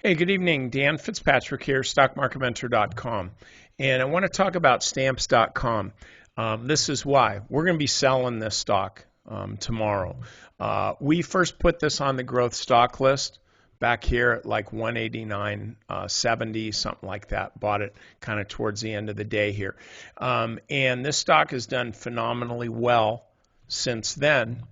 Hey, good evening. Dan Fitzpatrick here, stockmarketmentor.com. And I want to talk about stamps.com. This is why. We're going to be selling this stock tomorrow. We first put this on the growth stock list back here at like 189.70, something like that. Bought it kind of towards the end of the day here. And this stock has done phenomenally well since then.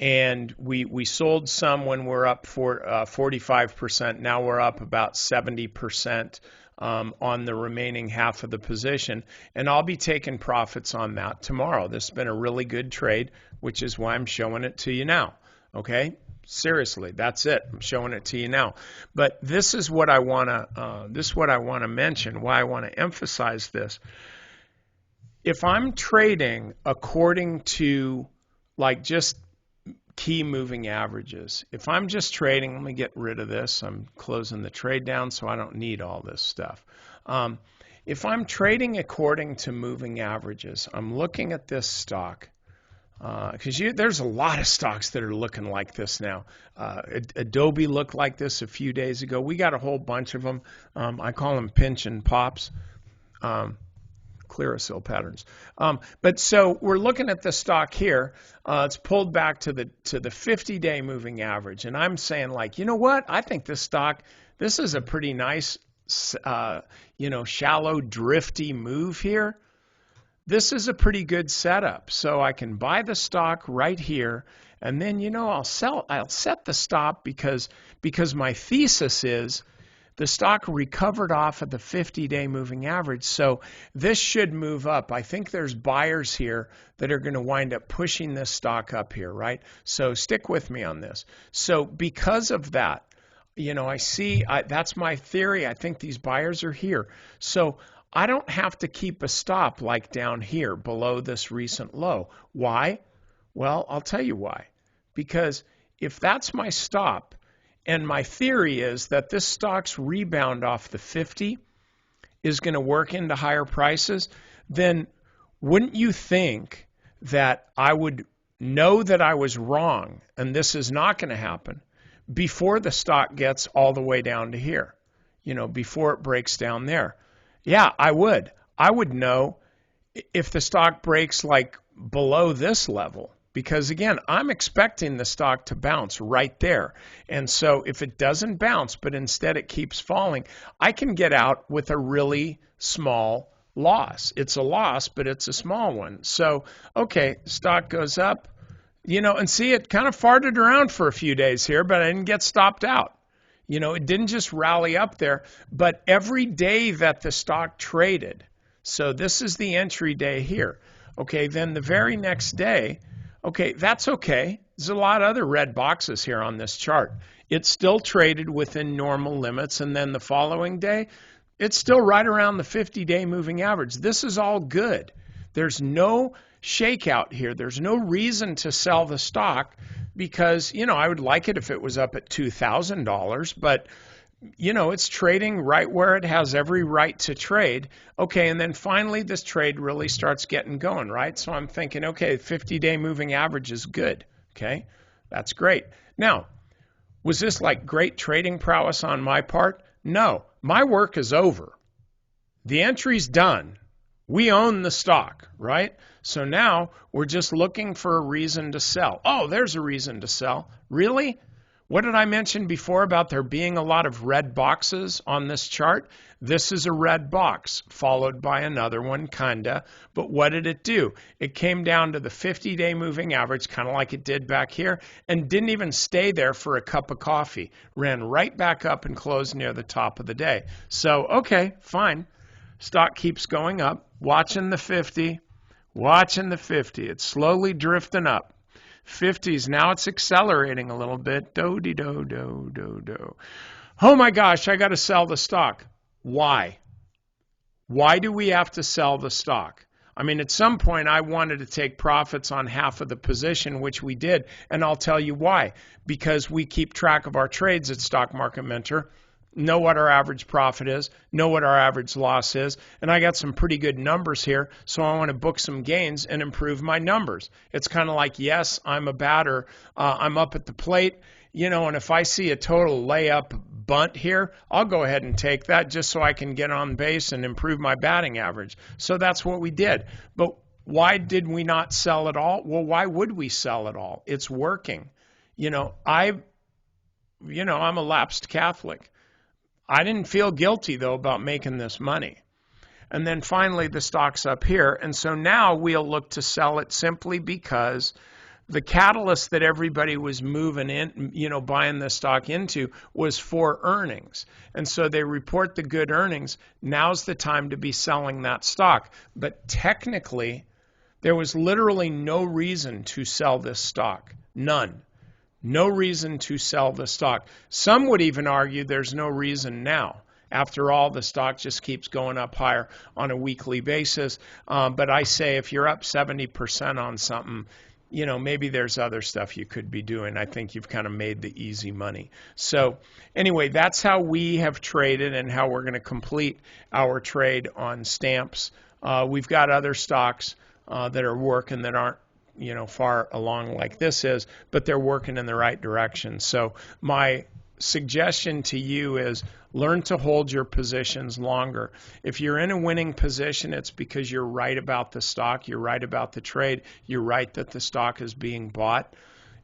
And we sold some when we're up for 45%. Now we're up about 70% on the remaining half of the position. And I'll be taking profits on that tomorrow. This has been a really good trade, which is why I'm showing it to you now. Okay? Seriously, that's it. I'm showing it to you now. But this is what I want to mention, why I want to emphasize this. If I'm trading according to like just key moving averages. If I'm just trading, let me get rid of this. I'm closing the trade down so I don't need all this stuff. If I'm trading according to moving averages, I'm looking at this stock because there's a lot of stocks that are looking like this now. Adobe looked like this a few days ago. We got a whole bunch of them. I call them pinch and pops. Clearasil patterns. But so we're looking at the stock here. It's pulled back to the 50-day moving average. And I'm saying, like, you know what? I think this stock, this is a pretty nice, shallow, drifty move here. This is a pretty good setup. So I can buy the stock right here. And then, I'll set the stop because my thesis is the stock recovered off of the 50-day moving average, so this should move up. I think there's buyers here that are going to wind up pushing this stock up here, right? So stick with me on this. So because of that, that's my theory. I think these buyers are here. So I don't have to keep a stop like down here below this recent low. Why? Well, I'll tell you why. Because if that's my stop, and my theory is that this stock's rebound off the 50 is going to work into higher prices, then wouldn't you think that I would know that I was wrong and this is not going to happen before the stock gets all the way down to here, before it breaks down there? Yeah, I would. I would know if the stock breaks like below this level. Because again, I'm expecting the stock to bounce right there. And so if it doesn't bounce, but instead it keeps falling, I can get out with a really small loss. It's a loss, but it's a small one. So, okay, stock goes up, and see, it kind of farted around for a few days here, but I didn't get stopped out. It didn't just rally up there, but every day that the stock traded, so this is the entry day here. Okay, then the very next day, okay, that's okay. There's a lot of other red boxes here on this chart. It's still traded within normal limits, and then the following day, it's still right around the 50-day moving average. This is all good. There's no shakeout here. There's no reason to sell the stock because, I would like it if it was up at $2,000, but it's trading right where it has every right to trade. Okay, and then finally this trade really starts getting going, right? So I'm thinking, okay, 50-day moving average is good. Okay, that's great. Now, was this like great trading prowess on my part? No, my work is over. The entry's done. We own the stock, right? So now we're just looking for a reason to sell. Oh, there's a reason to sell. Really? What did I mention before about there being a lot of red boxes on this chart? This is a red box followed by another one, kinda. But what did it do? It came down to the 50-day moving average, kind of like it did back here, and didn't even stay there for a cup of coffee. Ran right back up and closed near the top of the day. So, okay, fine. Stock keeps going up, watching the 50, watching the 50. It's slowly drifting up. 50s, now it's accelerating a little bit. Do-de-do-do-do-do. Oh my gosh, I got to sell the stock. Why? Why do we have to sell the stock? I mean, at some point I wanted to take profits on half of the position, which we did, and I'll tell you why. Because we keep track of our trades at Stock Market Mentor, know what our average profit is, know what our average loss is, and I got some pretty good numbers here, so I want to book some gains and improve my numbers. It's kind of like, yes, I'm a batter, I'm up at the plate, and if I see a total layup bunt here, I'll go ahead and take that just so I can get on base and improve my batting average. So that's what we did. But why did we not sell it all? Well, why would we sell it all? It's working. I'm a lapsed Catholic. I didn't feel guilty, though, about making this money. And then finally, the stock's up here. And so now we'll look to sell it simply because the catalyst that everybody was moving in, buying the stock into was for earnings. And so they report the good earnings. Now's the time to be selling that stock. But technically, there was literally no reason to sell this stock. None. No reason to sell the stock. Some would even argue there's no reason now. After all, the stock just keeps going up higher on a weekly basis. But I say if you're up 70% on something, maybe there's other stuff you could be doing. I think you've kind of made the easy money. So anyway, that's how we have traded and how we're going to complete our trade on stamps. We've got other stocks that are working that aren't far along like this is, but they're working in the right direction. So my suggestion to you is learn to hold your positions longer. If you're in a winning position, it's because you're right about the stock, you're right about the trade, you're right that the stock is being bought.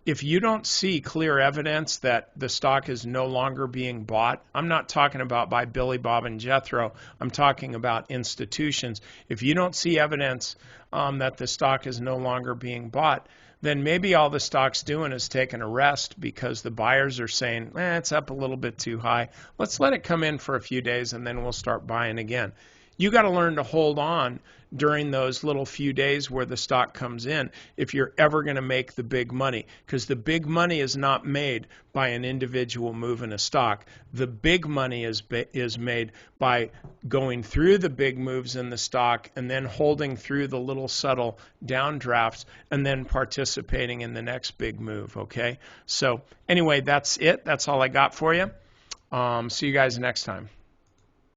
If you don't see clear evidence that the stock is no longer being bought, I'm not talking about by Billy, Bob, and Jethro, I'm talking about institutions. If you don't see evidence that the stock is no longer being bought, then maybe all the stock's doing is taking a rest because the buyers are saying, it's up a little bit too high. Let's let it come in for a few days and then we'll start buying again. You got to learn to hold on during those little few days where the stock comes in if you're ever going to make the big money, because the big money is not made by an individual move in a stock. The big money is made by going through the big moves in the stock and then holding through the little subtle downdrafts and then participating in the next big move, okay? So anyway, that's it. That's all I got for you. See you guys next time.